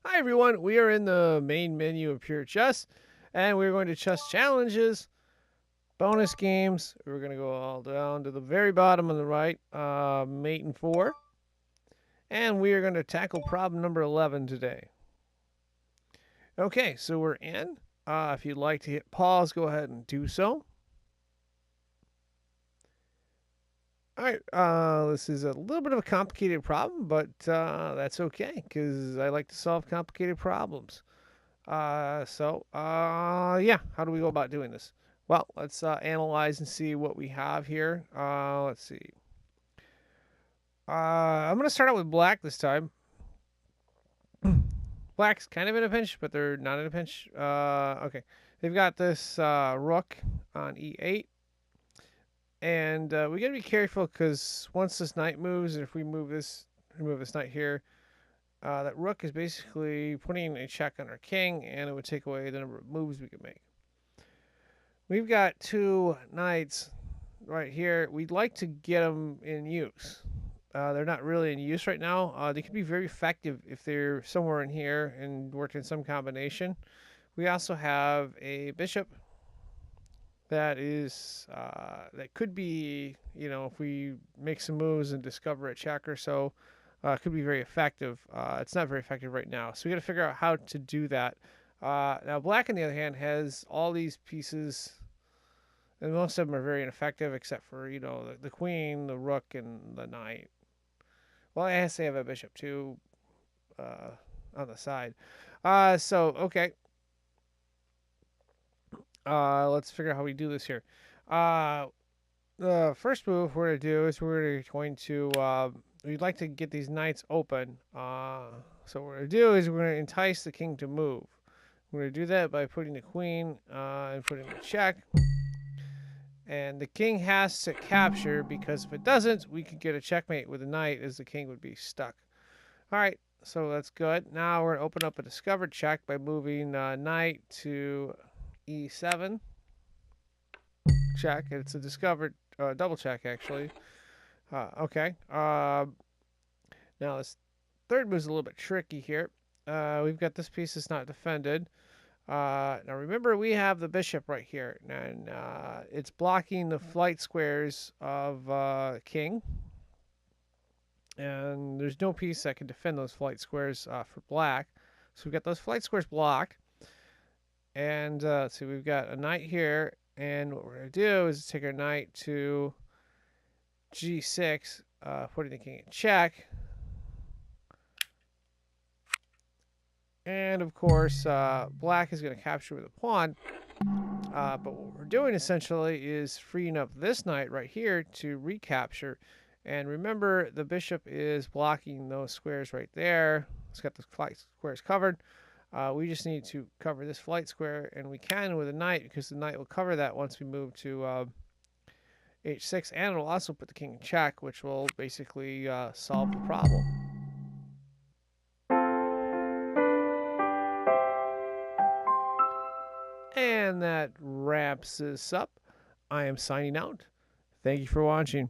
Hi everyone, we are in the main menu of Pure Chess, and we're going to chess challenges, bonus games. We're going to go all down to the very bottom on the right, mate and four, and we are going to tackle problem number 11 today. Okay, so we're in. If you'd like to hit pause, go ahead and do so. All right, this is a little bit of a complicated problem, but that's okay because I like to solve complicated problems. Yeah, how do we go about doing this? Well, let's analyze and see what we have here. Let's see. I'm going to start out with black this time. Black's kind of in a pinch, but they're not in a pinch. Okay. They've got this rook on e8. And we got to be careful because once this knight moves, and if we remove this knight here, that rook is basically putting a check on our king, and it would take away the number of moves we could make. We've got two knights right here. We'd like to get them in use. They're not really in use right now. They can be very effective if they're somewhere in here and worked in some combination. We also have a bishop that is that could be, if we make some moves and discover a check or so, could be very effective. It's not very effective right now, so we got to figure out how to do that. Now, black on the other hand has all these pieces, and most of them are very ineffective, except for the queen, the rook, and the knight. Well, I guess they have a bishop too on the side. Okay. Let's figure out how we do this here. The first move we're going to do is we'd like to get these knights open. So what we're going to do is we're going to entice the king to move. We're going to do that by putting the queen and putting the check. And the king has to capture, because if it doesn't, we could get a checkmate with the knight, as the king would be stuck. All right, so that's good. Now we're going to open up a discovered check by moving knight to e7. Check. It's a discovered double check, actually. Okay. Now this third move is a little bit tricky here. We've got this piece that's not defended. Now remember, we have the bishop right here, and it's blocking the flight squares of king. And there's no piece that can defend those flight squares for black. So we've got those flight squares blocked. And so we've got a knight here, and what we're going to do is take our knight to g6, putting the king in check. And of course, black is going to capture with a pawn. But what we're doing essentially is freeing up this knight right here to recapture. And remember, the bishop is blocking those squares right there. It's got the flight squares covered. We just need to cover this flight square, and we can with a knight, because the knight will cover that once we move to h6, and it'll also put the king in check, which will basically solve the problem. And that wraps this up. I am signing out. Thank you for watching.